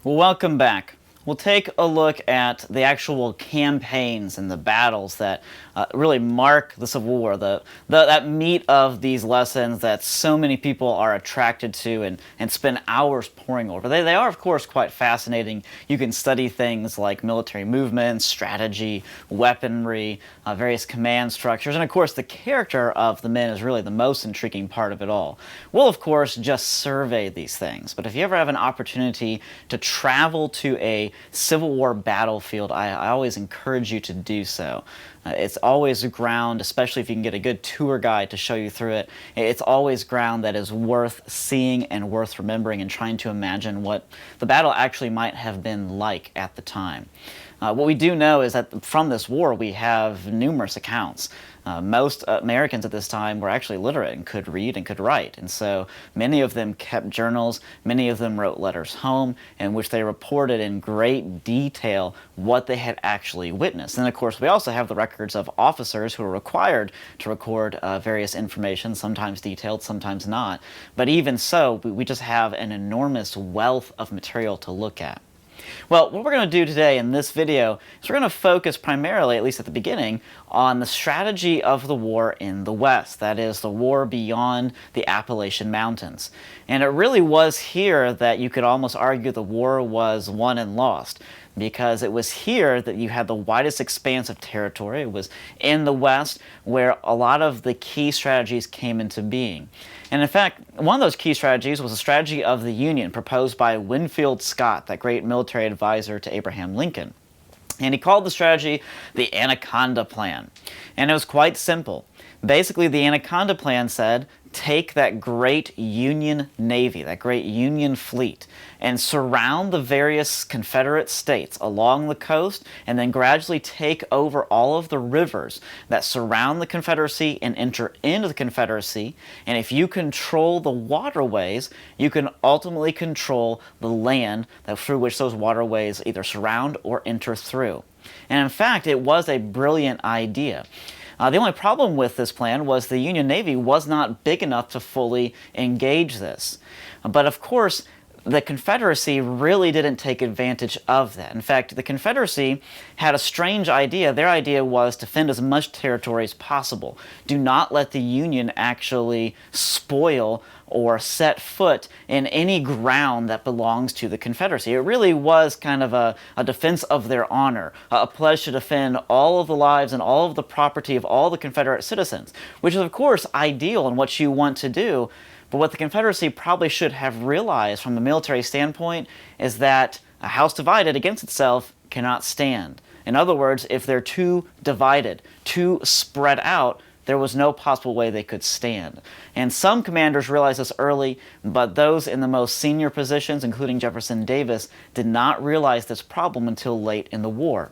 Well, welcome back. We'll take a look at the actual campaigns and the battles that really mark the Civil War, that meat of these lessons that so many people are attracted to and spend hours poring over. They are, of course, quite fascinating. You can study things like military movements, strategy, weaponry, various command structures, and of course, the character of the men is really the most intriguing part of it all. We'll, of course, just survey these things, but if you ever have an opportunity to travel to a Civil War battlefield, I always encourage you to do so. It's always ground, especially if you can get a good tour guide to show you through it. It's always ground that is worth seeing and worth remembering and trying to imagine what the battle actually might have been like at the time. What we do know is that from this war we have numerous accounts. Most Americans at this time were actually literate and could read and could write, and so many of them kept journals, many of them wrote letters home in which they reported in great detail what they had actually witnessed. And of course we also have the records of officers who were required to record various information, sometimes detailed, sometimes not. But even so, we just have an enormous wealth of material to look at. Well, what we're going to do today in this video is we're going to focus primarily, at least at the beginning, on the strategy of the war in the West. That is, the war beyond the Appalachian Mountains. And it really was here that you could almost argue the war was won and lost, because it was here that you had the widest expanse of territory. It was in the West where a lot of the key strategies came into being. And in fact, one of those key strategies was the strategy of the Union proposed by Winfield Scott, that great military advisor to Abraham Lincoln. And he called the strategy the Anaconda Plan. And it was quite simple. Basically, the Anaconda Plan said, take that great Union Navy, that great Union fleet, and surround the various Confederate states along the coast, and then gradually take over all of the rivers that surround the Confederacy and enter into the Confederacy. And if you control the waterways, you can ultimately control the land through which those waterways either surround or enter through. And in fact, it was a brilliant idea. The only problem with this plan was the Union Navy was not big enough to fully engage this. But of course, the Confederacy really didn't take advantage of that. In fact, the Confederacy had a strange idea. Their idea was to defend as much territory as possible. Do not let the Union actually spoil or set foot in any ground that belongs to the Confederacy. It really was kind of a defense of their honor, a pledge to defend all of the lives and all of the property of all the Confederate citizens, which is of course ideal and what you want to do. But what the Confederacy probably should have realized from a military standpoint is that a house divided against itself cannot stand. In other words, if they're too divided, too spread out, there was no possible way they could stand. And some commanders realized this early, but those in the most senior positions, including Jefferson Davis, did not realize this problem until late in the war.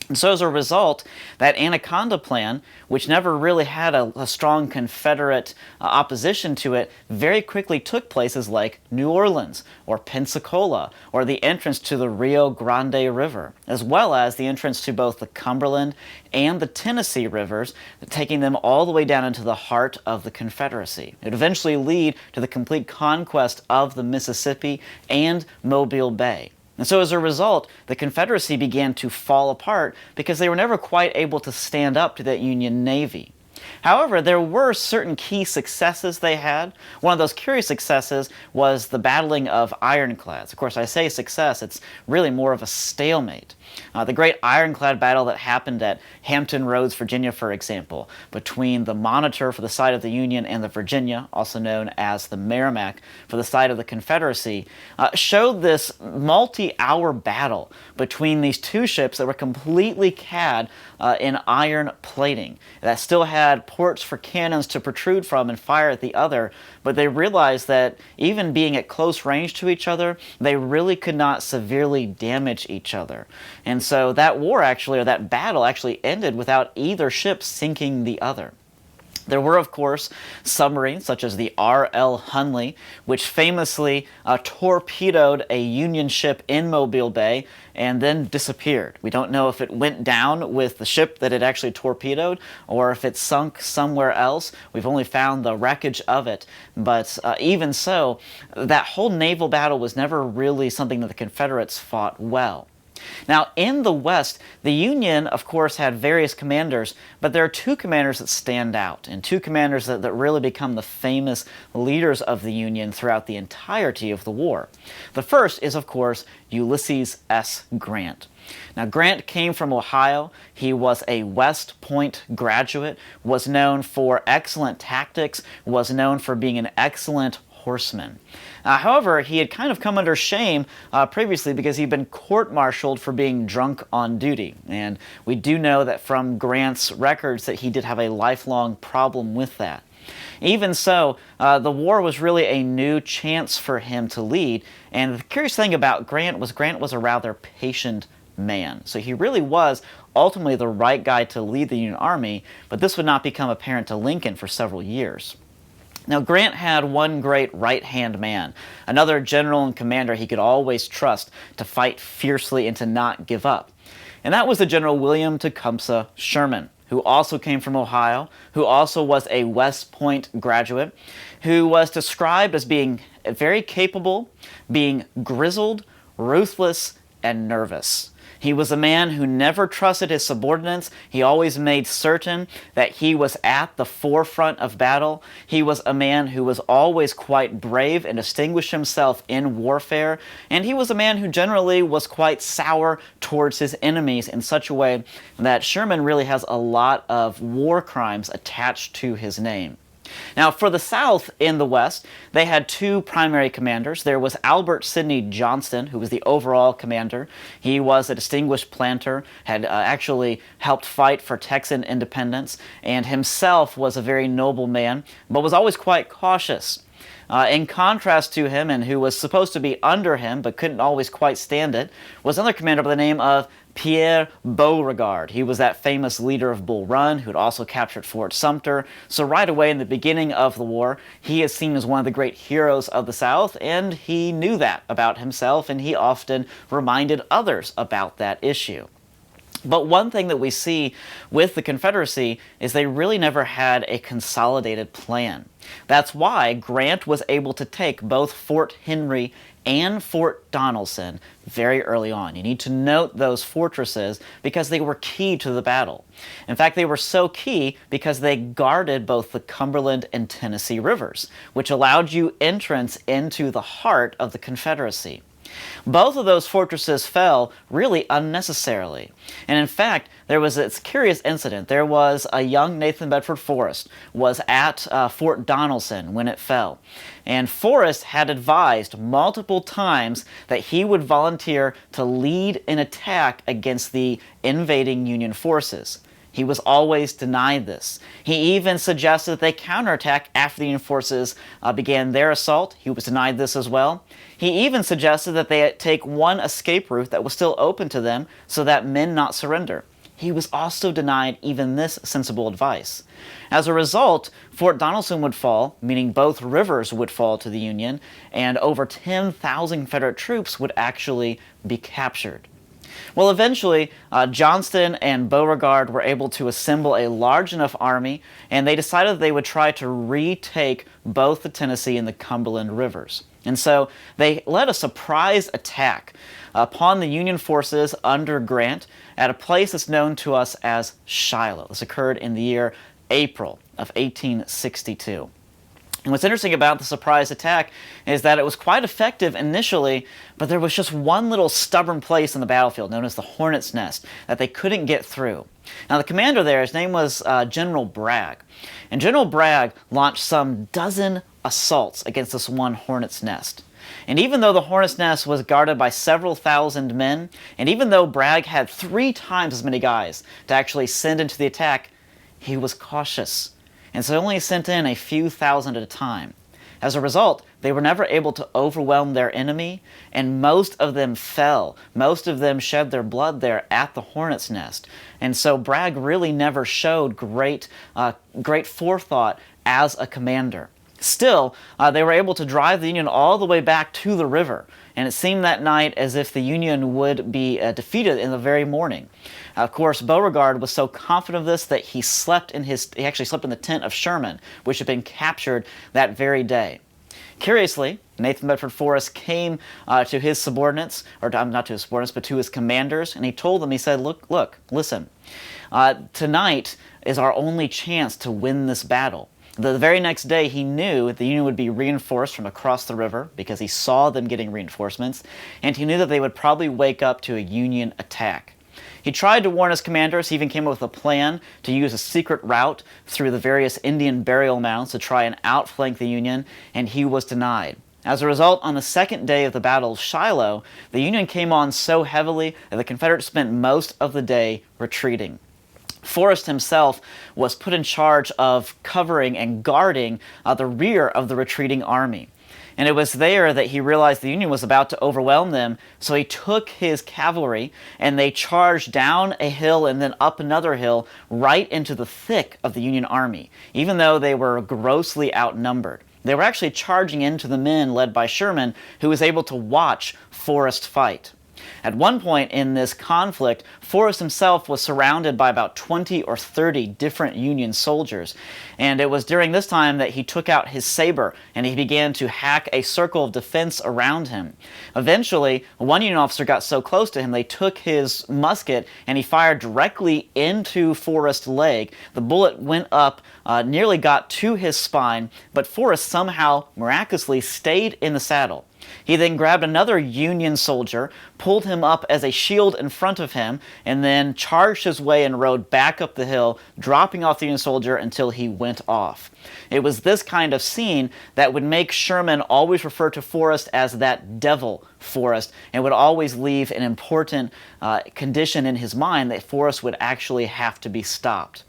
And so as a result, that Anaconda Plan, which never really had a strong Confederate opposition to it, very quickly took places like New Orleans or Pensacola, or the entrance to the Rio Grande River, as well as the entrance to both the Cumberland and the Tennessee rivers, taking them all the way down into the heart of the Confederacy. It would eventually lead to the complete conquest of the Mississippi and Mobile Bay. And so as a result, the Confederacy began to fall apart because they were never quite able to stand up to that Union Navy. However, there were certain key successes they had. One of those curious successes was the battling of ironclads. Of course, I say success, it's really more of a stalemate. The great ironclad battle that happened at Hampton Roads, Virginia, for example, between the Monitor for the side of the Union and the Virginia, also known as the Merrimack for the side of the Confederacy, showed this multi-hour battle between these two ships that were completely clad in iron plating, that still had ports for cannons to protrude from and fire at the other, but they realized that even being at close range to each other, they really could not severely damage each other. And so that war actually, or that battle actually ended without either ship sinking the other. There were, of course, submarines such as the R.L. Hunley, which famously torpedoed a Union ship in Mobile Bay and then disappeared. We don't know if it went down with the ship that it actually torpedoed or if it sunk somewhere else. We've only found the wreckage of it. But even so, that whole naval battle was never really something that the Confederates fought well. Now, in the West, the Union, of course, had various commanders, but there are two commanders that stand out, and two commanders that really become the famous leaders of the Union throughout the entirety of the war. The first is, of course, Ulysses S. Grant. Now, Grant came from Ohio. He was a West Point graduate, was known for excellent tactics, was known for being an excellent horseman. However, he had kind of come under shame previously because he'd been court-martialed for being drunk on duty. And we do know that from Grant's records that he did have a lifelong problem with that. Even so, the war was really a new chance for him to lead. And the curious thing about Grant was a rather patient man. So he really was ultimately the right guy to lead the Union Army, but this would not become apparent to Lincoln for several years. Now, Grant had one great right-hand man, another general and commander he could always trust to fight fiercely and to not give up. And that was the General William Tecumseh Sherman, who also came from Ohio, who also was a West Point graduate, who was described as being very capable, being grizzled, ruthless, and nervous. He was a man who never trusted his subordinates. He always made certain that he was at the forefront of battle. He was a man who was always quite brave and distinguished himself in warfare. And he was a man who generally was quite sour towards his enemies in such a way that Sherman really has a lot of war crimes attached to his name. Now, for the South in the West, they had two primary commanders. There was Albert Sidney Johnston, who was the overall commander. He was a distinguished planter, had actually helped fight for Texan independence, and himself was a very noble man, but was always quite cautious. In contrast to him, and who was supposed to be under him, but couldn't always quite stand it, was another commander by the name of Pierre Beauregard. He was that famous leader of Bull Run who had also captured Fort Sumter. So right away in the beginning of the war, he is seen as one of the great heroes of the South, and he knew that about himself, and he often reminded others about that issue. But one thing that we see with the Confederacy is they really never had a consolidated plan. That's why Grant was able to take both Fort Henry and Fort Donelson very early on. You need to note those fortresses because they were key to the battle. In fact, they were so key because they guarded both the Cumberland and Tennessee rivers, which allowed you entrance into the heart of the Confederacy. Both of those fortresses fell really unnecessarily. And in fact, there was this curious incident. There was a young Nathan Bedford Forrest was at Fort Donelson when it fell. And Forrest had advised multiple times that he would volunteer to lead an attack against the invading Union forces. He was always denied this. He even suggested that they counterattack after the Union forces began their assault. He was denied this as well. He even suggested that they take one escape route that was still open to them so that men not surrender. He was also denied even this sensible advice. As a result, Fort Donelson would fall, meaning both rivers would fall to the Union, and over 10,000 Confederate troops would actually be captured. Well, eventually, Johnston and Beauregard were able to assemble a large enough army, and they decided they would try to retake both the Tennessee and the Cumberland rivers. And so they led a surprise attack upon the Union forces under Grant at a place that's known to us as Shiloh. This occurred in the year April of 1862. And what's interesting about the surprise attack is that it was quite effective initially, but there was just one little stubborn place in the battlefield known as the Hornet's Nest that they couldn't get through. Now the commander there, his name was General Bragg. And General Bragg launched some dozen assaults against this one Hornet's Nest. And even though the Hornet's Nest was guarded by several thousand men, and even though Bragg had 3 times as many guys to actually send into the attack, he was cautious. And so only sent in a few thousand at a time. As a result, they were never able to overwhelm their enemy, and most of them fell. Most of them shed their blood there at the hornet's nest. And so Bragg really never showed great forethought as a commander. Still, they were able to drive the Union all the way back to the river, and it seemed that night as if the Union would be defeated in the very morning. Of course, Beauregard was so confident of this that he actually slept in the tent of Sherman, which had been captured that very day. Curiously, Nathan Bedford Forrest came to his subordinates, or not to his subordinates, but to his commanders, and he told them, he said, look, listen, tonight is our only chance to win this battle. The very next day, he knew the Union would be reinforced from across the river because he saw them getting reinforcements, and he knew that they would probably wake up to a Union attack. He tried to warn his commanders. He even came up with a plan to use a secret route through the various Indian burial mounds to try and outflank the Union, and he was denied. As a result, on the second day of the Battle of Shiloh, the Union came on so heavily that the Confederates spent most of the day retreating. Forrest himself was put in charge of covering and guarding the rear of the retreating army. And it was there that he realized the Union was about to overwhelm them, so he took his cavalry and they charged down a hill and then up another hill right into the thick of the Union army, even though they were grossly outnumbered. They were actually charging into the men led by Sherman, who was able to watch Forrest fight. At one point in this conflict, Forrest himself was surrounded by about 20 or 30 different Union soldiers, and it was during this time that he took out his saber and he began to hack a circle of defense around him. Eventually, one Union officer got so close to him, they took his musket and he fired directly into Forrest's leg. The bullet went up, nearly got to his spine, but Forrest somehow miraculously stayed in the saddle. He then grabbed another Union soldier, pulled him up as a shield in front of him, and then charged his way and rode back up the hill, dropping off the Union soldier until he went off. It was this kind of scene that would make Sherman always refer to Forrest as that devil Forrest, and would always leave an important condition in his mind that Forrest would actually have to be stopped.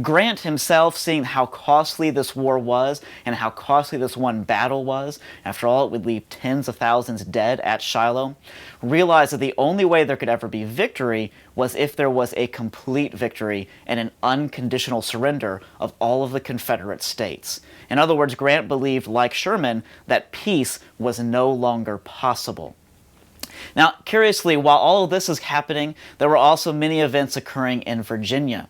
Grant himself, seeing how costly this war was and how costly this one battle was, after all it would leave tens of thousands dead at Shiloh, realized that the only way there could ever be victory was if there was a complete victory and an unconditional surrender of all of the Confederate states. In other words, Grant believed, like Sherman, that peace was no longer possible. Now, curiously, while all of this is happening, there were also many events occurring in Virginia.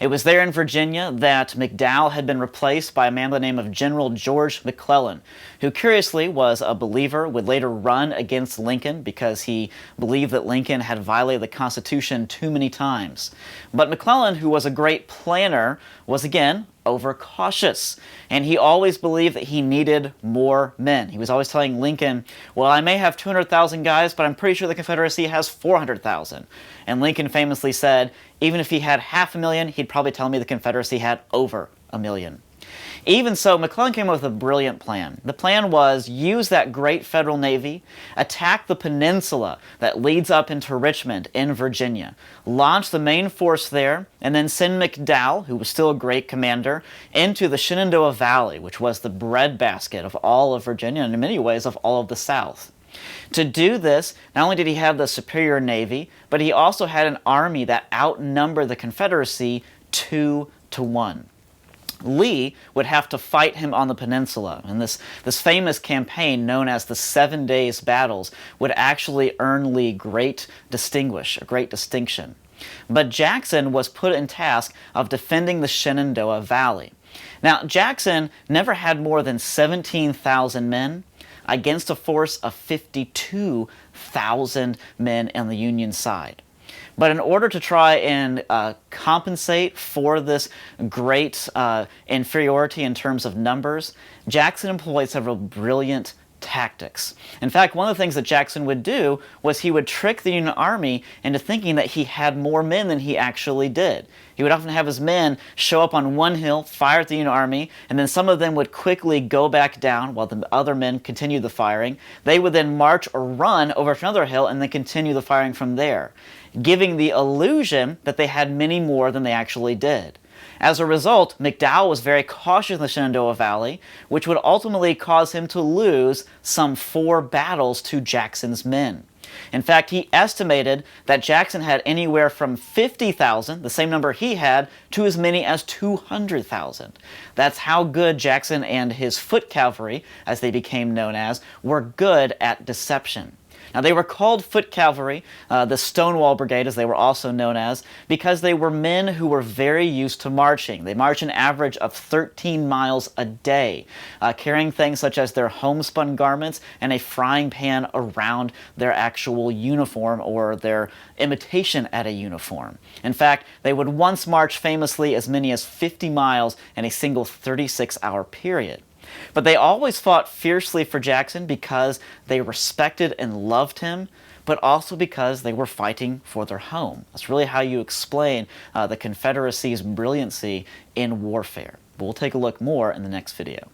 It was there in Virginia that McDowell had been replaced by a man by the name of General George McClellan, who curiously was a believer, would later run against Lincoln because he believed that Lincoln had violated the Constitution too many times. But McClellan, who was a great planner, was again overcautious, and he always believed that he needed more men. He was always telling Lincoln, well, I may have 200,000 guys, but I'm pretty sure the Confederacy has 400,000. And Lincoln famously said, even if he had 500,000, he'd probably tell me the Confederacy had over 1,000,000. Even so, McClellan came up with a brilliant plan. The plan was use that great Federal Navy, attack the peninsula that leads up into Richmond in Virginia, launch the main force there, and then send McDowell, who was still a great commander, into the Shenandoah Valley, which was the breadbasket of all of Virginia and in many ways of all of the South. To do this, not only did he have the superior navy, but he also had an army that outnumbered the Confederacy 2-1. Lee would have to fight him on the peninsula, and this famous campaign known as the 7 Days Battles would actually earn Lee great distinction. But Jackson was put in task of defending the Shenandoah Valley. Now, Jackson never had more than 17,000 men against a force of 52,000 men on the Union side. But in order to try and compensate for this great inferiority in terms of numbers, Jackson employed several brilliant tactics. In fact, one of the things that Jackson would do was he would trick the Union Army into thinking that he had more men than he actually did. He would often have his men show up on one hill, fire at the Union Army, and then some of them would quickly go back down while the other men continued the firing. They would then march or run over to another hill and then continue the firing from there, giving the illusion that they had many more than they actually did. As a result, McDowell was very cautious in the Shenandoah Valley, which would ultimately cause him to lose some 4 battles to Jackson's men. In fact, he estimated that Jackson had anywhere from 50,000, the same number he had, to as many as 200,000. That's how good Jackson and his foot cavalry, as they became known as, were good at deception. Now, they were called foot cavalry, the Stonewall Brigade, as they were also known as, because they were men who were very used to marching. They marched an average of 13 miles a day, carrying things such as their homespun garments and a frying pan around their actual uniform or their imitation at a uniform. In fact, they would once march famously as many as 50 miles in a single 36-hour period. But they always fought fiercely for Jackson because they respected and loved him, but also because they were fighting for their home. That's really how you explain the Confederacy's brilliancy in warfare. But we'll take a look more in the next video.